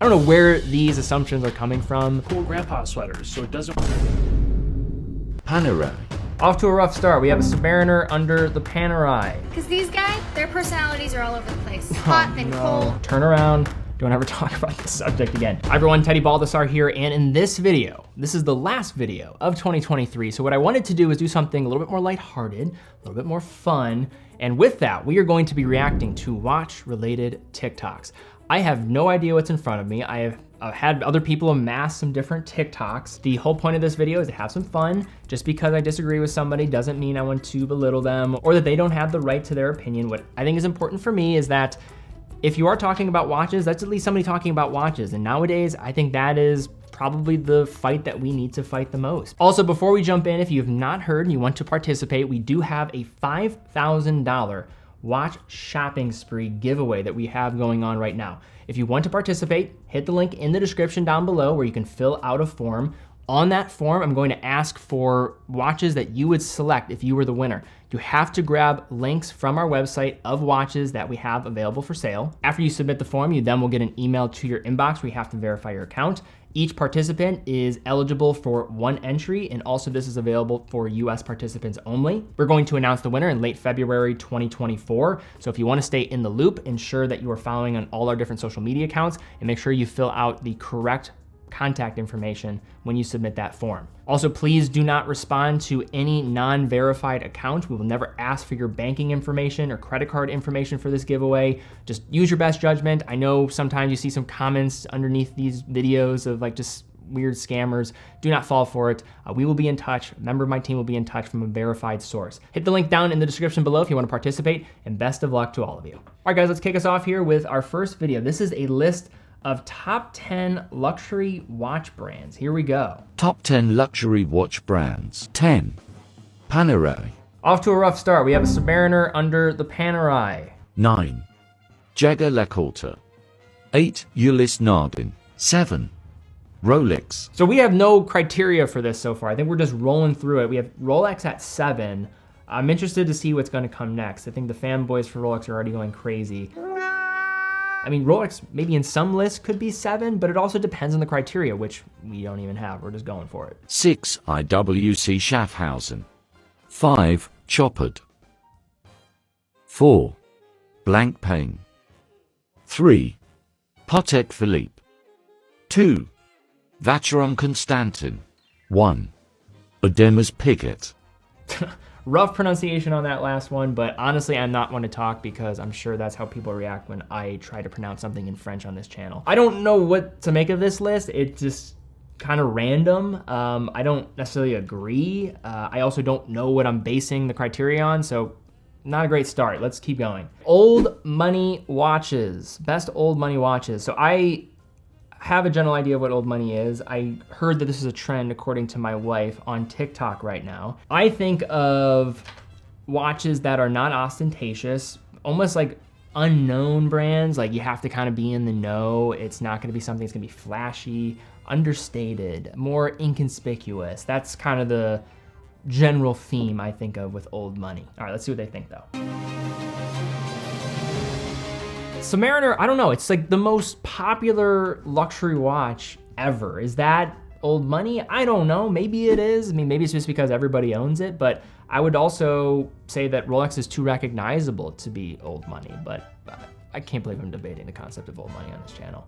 I don't know where these assumptions are coming from. Cool grandpa sweaters, so it doesn't... Panerai. Off to a rough start. We have a Submariner under the Panerai. Because these guys, their personalities are all over the place. Hot and cold. Turn around. Don't ever talk about this subject again. Hi everyone, Teddy Baldassarre here, and in this video, this is the last video of 2023, so what I wanted to do is do something a little bit more lighthearted, a little bit more fun, and with that, we are going to be reacting to watch-related TikToks. I have no idea what's in front of me. I have had other people amass some different TikToks. The whole point of this video is to have some fun. Just because I disagree with somebody doesn't mean I want to belittle them or that they don't have the right to their opinion. What I think is important for me is that if you are talking about watches, that's at least somebody talking about watches. And nowadays, I think that is probably the fight that we need to fight the most. Also, before we jump in, if you have not heard and you want to participate, we do have a $5,000 watch shopping spree giveaway that we have going on right now. If you want to participate, hit the link in the description down below where you can fill out a form. On that form, I'm going to ask for watches that you would select if you were the winner. You have to grab links from our website of watches that we have available for sale. After you submit the form, you then will get an email to your inbox where you have to verify your account. Each participant is eligible for one entry, and also this is available for US participants only. We're going to announce the winner in late February 2024. So if you want to stay in the loop, ensure that you are following on all our different social media accounts and make sure you fill out the correct contact information when you submit that form. Also, please do not respond to any non-verified account. We will never ask for your banking information or credit card information for this giveaway. Just use your best judgment. I know sometimes you see some comments underneath these videos of like just weird scammers. Do not fall for it. We will be in touch. A member of my team will be in touch from a verified source. Hit the link down in the description below if you want to participate, and best of luck to all of you. All right, guys, let's kick us off here with our first video. This is a list of top 10 luxury watch brands. Here we go. Top 10 luxury watch brands. 10. Panerai. Off to a rough start. We have a Submariner under the Panerai. 9. Jaeger-LeCoultre. 8. Ulysse Nardin. 7. Rolex. So we have no criteria for this so far. I think we're just rolling through it. We have Rolex at 7. I'm interested to see what's going to come next. I think the fanboys for Rolex are already going crazy. I mean, Rolex maybe in some lists could be 7, but it also depends on the criteria, which we don't even have. We're just going for it. 6. IWC Schaffhausen. 5. Chopard. 4. Blancpain. 3. Patek Philippe. 2. Vacheron Constantin. 1. Audemars Piguet. Rough pronunciation on that last one, but honestly, I'm not one to talk because I'm sure that's how people react when I try to pronounce something in French on this channel. I don't know what to make of this list. It's just kind of random. I don't necessarily agree. I also don't know what I'm basing the criteria on, so not a great start. Let's keep going. Old money watches, best old money watches. So I have a general idea of what old money is. I heard that this is a trend according to my wife on TikTok right now. I think of watches that are not ostentatious, almost like unknown brands, like you have to kind of be in the know. It's not gonna be something that's gonna be flashy, understated, more inconspicuous. That's kind of the general theme I think of with old money. All right, let's see what they think though. Submariner, I don't know, it's like the most popular luxury watch ever. Is that old money? I don't know, maybe it is. I mean, maybe it's just because everybody owns it, but I would also say that Rolex is too recognizable to be old money, but I can't believe I'm debating the concept of old money on this channel.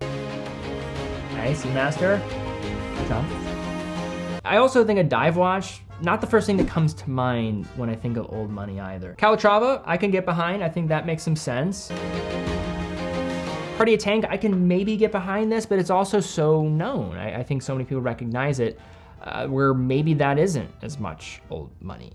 Hey, Seamaster, good job. I also think a dive watch, not the first thing that comes to mind when I think of old money either. Calatrava, I can get behind. I think that makes some sense. Cartier Tank, I can maybe get behind this, but it's also so known. I think so many people recognize it, where maybe that isn't as much old money.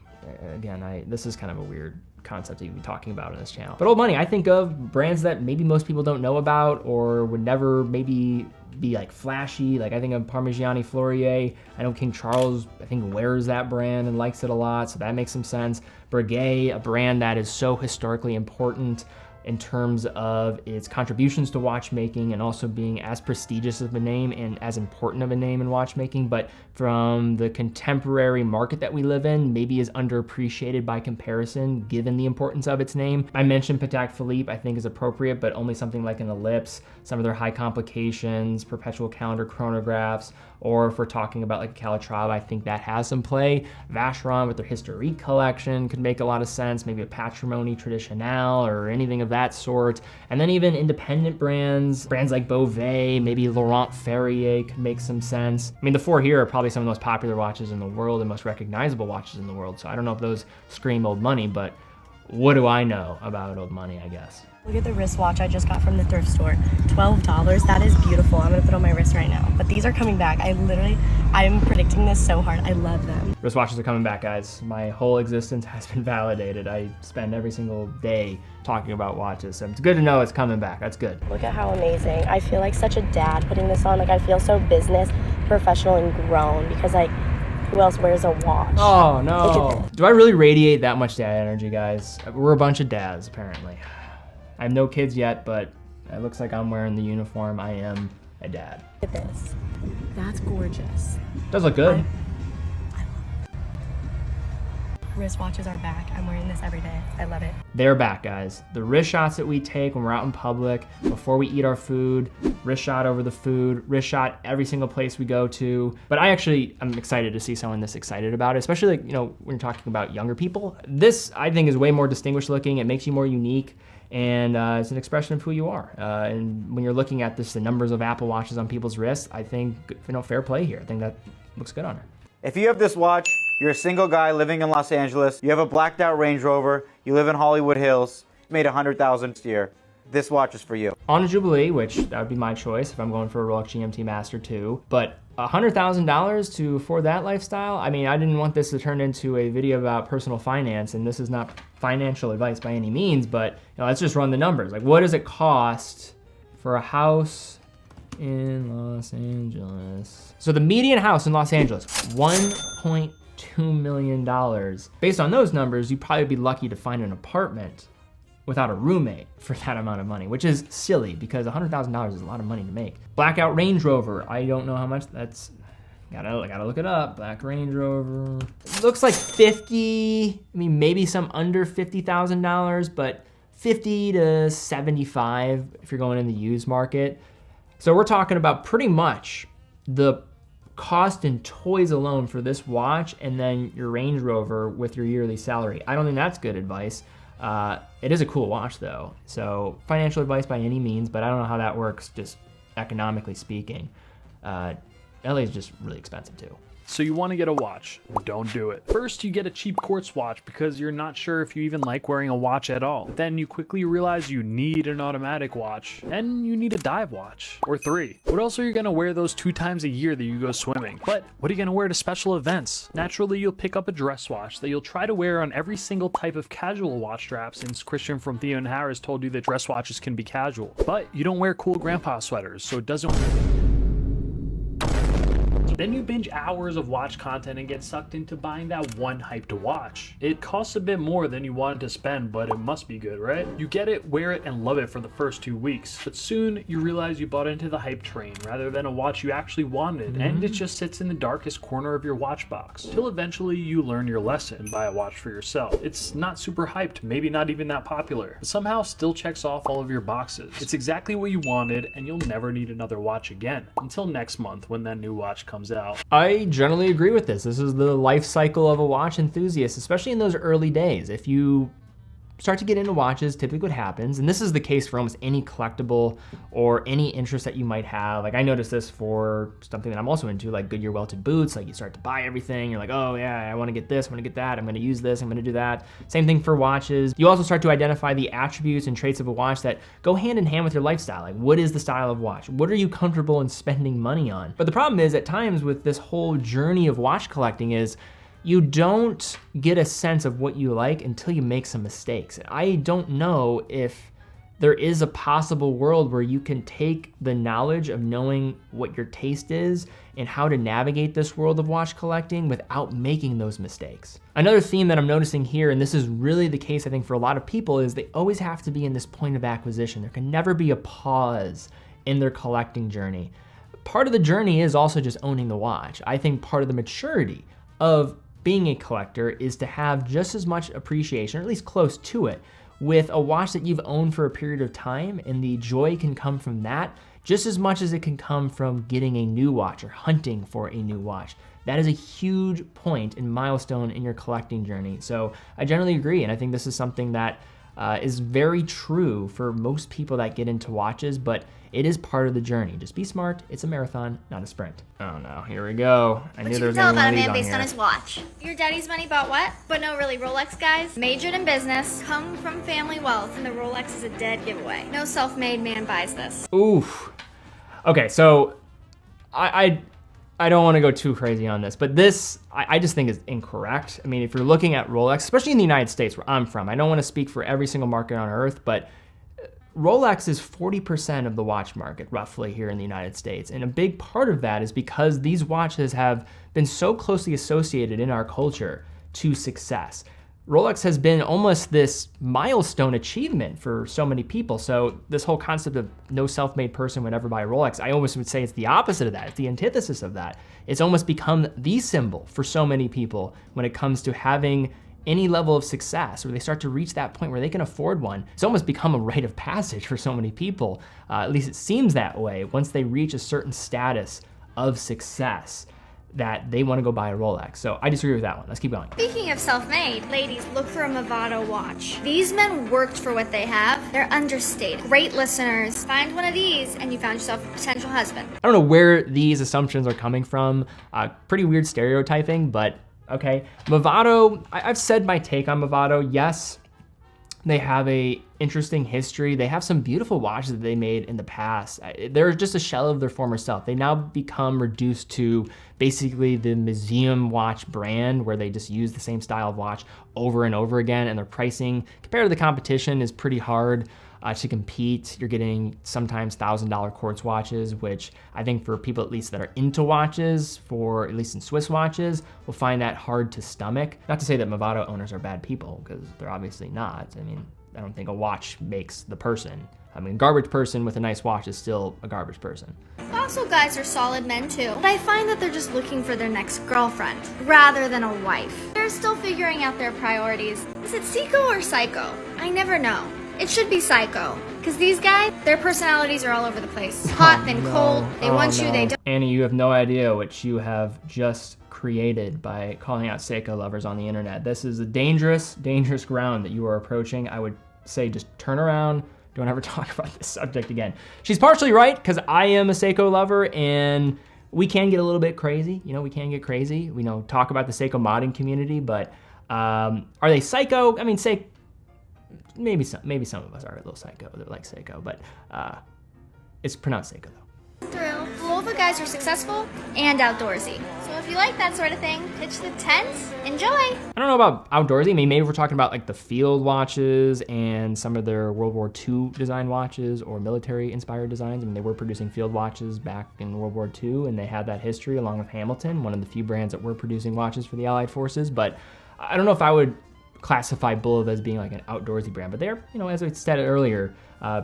Again, this is kind of a weird concept to be talking about on this channel. But old money, I think of brands that maybe most people don't know about or would never maybe be like flashy. Like I think of Parmigiani Fleurier. I know King Charles, I think wears that brand and likes it a lot, so that makes some sense. Breguet, a brand that is so historically important in terms of its contributions to watchmaking and also being as prestigious of a name and as important of a name in watchmaking, but from the contemporary market that we live in, maybe is underappreciated by comparison given the importance of its name. I mentioned Patek Philippe, I think is appropriate, but only something like an Ellipse, some of their high complications, perpetual calendar chronographs, or if we're talking about like Calatrava, I think that has some play. Vacheron with their Historique collection could make a lot of sense, maybe a Patrimony Traditionnelle or anything of that sort. And then even independent brands like Beauvais, maybe Laurent Ferrier could make some sense. I mean, the four here are probably some of the most popular watches in the world and most recognizable watches in the world. So I don't know if those scream old money, but what do I know about old money, I guess. Look at the wristwatch I just got from the thrift store. $12, that is beautiful. I'm gonna put it on my wrist right now. But these are coming back. I'm predicting this so hard. I love them. Wristwatches are coming back, guys. My whole existence has been validated. I spend every single day talking about watches, so it's good to know it's coming back. That's good. Look at how amazing. I feel like such a dad putting this on. Like, I feel so business, professional, and grown because, like, who else wears a watch? Oh, no. Do I really radiate that much dad energy, guys? We're a bunch of dads, apparently. I have no kids yet, but it looks like I'm wearing the uniform. I am a dad. Look at this. That's gorgeous. Does look good. I love it. Wristwatches are back. I'm wearing this every day. I love it. They're back, guys. The wrist shots that we take when we're out in public, before we eat our food, wrist shot over the food, wrist shot every single place we go to. But I'm excited to see someone this excited about it, especially like, you know, when you're talking about younger people. This, I think, is way more distinguished looking. It makes you more unique. And it's an expression of who you are. And when you're looking at this, the numbers of Apple Watches on people's wrists, I think, you know, fair play here. I think that looks good on her. If you have this watch, you're a single guy living in Los Angeles, you have a blacked out Range Rover, you live in Hollywood Hills, you made $100,000 this year, this watch is for you. On a Jubilee, which that would be my choice if I'm going for a Rolex GMT Master II, but $100,000 to afford that lifestyle? I mean, I didn't want this to turn into a video about personal finance, and this is not financial advice by any means, but you know, let's just run the numbers. Like, what does it cost for a house in Los Angeles? So the median house in Los Angeles, $1.2 million. Based on those numbers, you'd probably be lucky to find an apartment without a roommate for that amount of money, which is silly because $100,000 is a lot of money to make. Blackout Range Rover, I don't know how much that's, gotta look it up. Black Range Rover, it looks like 50, I mean, maybe some under $50,000, but 50 to 75 if you're going in the used market. So we're talking about pretty much the cost in toys alone for this watch and then your Range Rover with your yearly salary. I don't think that's good advice. It is a cool watch though. So financial advice by any means, but I don't know how that works just economically speaking. LA is just really expensive too. So you want to get a watch, don't do it. First, you get a cheap quartz watch because you're not sure if you even like wearing a watch at all. Then you quickly realize you need an automatic watch and you need a dive watch or 3. What else are you going to wear those 2 times a year that you go swimming? But what are you going to wear to special events? Naturally, you'll pick up a dress watch that you'll try to wear on every single type of casual watch strap, since Christian from Theo and Harris told you that dress watches can be casual. But you don't wear cool grandpa sweaters, so it doesn't. Then you binge hours of watch content and get sucked into buying that one hyped watch. It costs a bit more than you wanted to spend, but it must be good, right? You get it, wear it, and love it for the first 2 weeks. But soon you realize you bought into the hype train rather than a watch you actually wanted, and it just sits in the darkest corner of your watch box. Till eventually you learn your lesson and buy a watch for yourself. It's not super hyped, maybe not even that popular, but somehow still checks off all of your boxes. It's exactly what you wanted, and you'll never need another watch again, until next month when that new watch comes out. I generally agree with this. This is the life cycle of a watch enthusiast, especially in those early days. If you start to get into watches, typically what happens, and this is the case for almost any collectible or any interest that you might have. Like I noticed this for something that I'm also into, like Goodyear welted boots. Like you start to buy everything. You're like, oh yeah, I want to get this, I want to get that, I'm going to use this, I'm going to do that. Same thing for watches. You also start to identify the attributes and traits of a watch that go hand in hand with your lifestyle. Like what is the style of watch? What are you comfortable in spending money on? But the problem is at times with this whole journey of watch collecting is you don't get a sense of what you like until you make some mistakes. I don't know if there is a possible world where you can take the knowledge of knowing what your taste is and how to navigate this world of watch collecting without making those mistakes. Another theme that I'm noticing here, and this is really the case I think for a lot of people, is they always have to be in this point of acquisition. There can never be a pause in their collecting journey. Part of the journey is also just owning the watch. I think part of the maturity of being a collector is to have just as much appreciation, or at least close to it, with a watch that you've owned for a period of time, and the joy can come from that just as much as it can come from getting a new watch or hunting for a new watch. That is a huge point and milestone in your collecting journey. So I generally agree, and I think this is something that is very true for most people that get into watches, but it is part of the journey. Just be smart. It's a marathon, not a sprint. Oh no, here we go. I knew there was tell gonna be about one a of these man based on his watch. Your daddy's money bought what? But no, really, Rolex guys, majored in business, come from family wealth, and the Rolex is a dead giveaway. No self-made man buys this. Oof. Okay, so I don't want to go too crazy on this, but this I just think is incorrect. I mean, if you're looking at Rolex, especially in the United States where I'm from, I don't want to speak for every single market on earth, but Rolex is 40% of the watch market roughly here in the United States. And a big part of that is because these watches have been so closely associated in our culture to success. Rolex has been almost this milestone achievement for so many people. So this whole concept of no self-made person would ever buy a Rolex, I almost would say it's the opposite of that. It's the antithesis of that. It's almost become the symbol for so many people when it comes to having any level of success, where they start to reach that point where they can afford one. It's almost become a rite of passage for so many people. At least it seems that way. Once they reach a certain status of success, that they want to go buy a Rolex. So I disagree with that one. Let's keep going. Speaking of self-made, ladies, look for a Movado watch. These men worked for what they have. They're understated. Great listeners. Find one of these and you found yourself a potential husband. I don't know where these assumptions are coming from. Pretty weird stereotyping, but okay. Movado, I've said my take on Movado. Yes, they have a interesting history. They have some beautiful watches that they made in the past. They're just a shell of their former self. They now become reduced to basically the museum watch brand, where they just use the same style of watch over and over again, and their pricing compared to the competition is pretty hard to compete. You're getting sometimes $1,000 quartz watches, which I think for people at least that are into watches, for at least in Swiss watches, will find that hard to stomach. Not to say that Movado owners are bad people, because they're obviously not. I mean, I don't think a watch makes the person. I mean, a garbage person with a nice watch is still a garbage person. Also, guys are solid men too, but I find that they're just looking for their next girlfriend rather than a wife. They're still figuring out their priorities. Is it Seiko or Psycho? I never know. It should be Psycho, because these guys, their personalities are all over the place. Hot, then cold, they want you, they don't. Annie, you have no idea what you have just created by calling out Seiko lovers on the internet. This is a dangerous, dangerous ground that you are approaching. I would say just turn around. Don't ever talk about this subject again. She's partially right, because I am a Seiko lover, and we can get a little bit crazy. You know, we can get crazy. We talk about the Seiko modding community, but are they psycho? I mean, maybe some of us are a little psycho that like Seiko, but it's pronounced Seiko though. Thrill. Both the guys are successful and outdoorsy. So if you like that sort of thing, pitch the tent, enjoy. I don't know about outdoorsy. I mean, maybe we're talking about like the field watches and some of their World War II design watches or military inspired designs. I mean, they were producing field watches back in World War II, and they had that history along with Hamilton, one of the few brands that were producing watches for the Allied forces. But I don't know if I would classify Bulova as being like an outdoorsy brand, but they're, as I said earlier,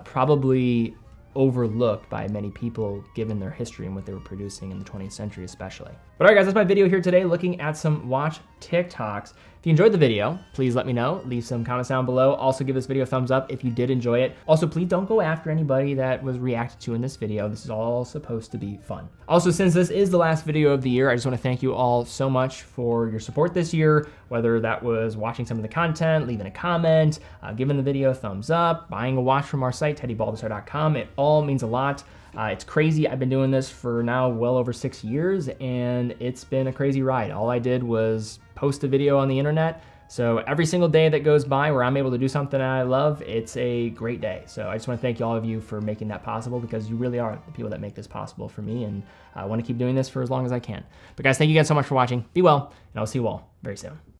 probably overlooked by many people given their history and what they were producing in the 20th century especially. But all right guys, that's my video here today looking at some watch TikToks. If you enjoyed the video, please let me know. Leave some comments down below. Also give this video a thumbs up if you did enjoy it. Also, please don't go after anybody that was reacted to in this video. This is all supposed to be fun. Also, since this is the last video of the year, I just want to thank you all so much for your support this year, whether that was watching some of the content, leaving a comment, giving the video a thumbs up, buying a watch from our site, teddybaldassarre.com. It all means a lot. It's crazy. I've been doing this for now well over 6 years, and it's been a crazy ride. All I did was post a video on the internet. So every single day that goes by where I'm able to do something I love, it's a great day. So I just want to thank all of you for making that possible, because you really are the people that make this possible for me, and I want to keep doing this for as long as I can. But guys, thank you guys so much for watching. Be well, and I'll see you all very soon.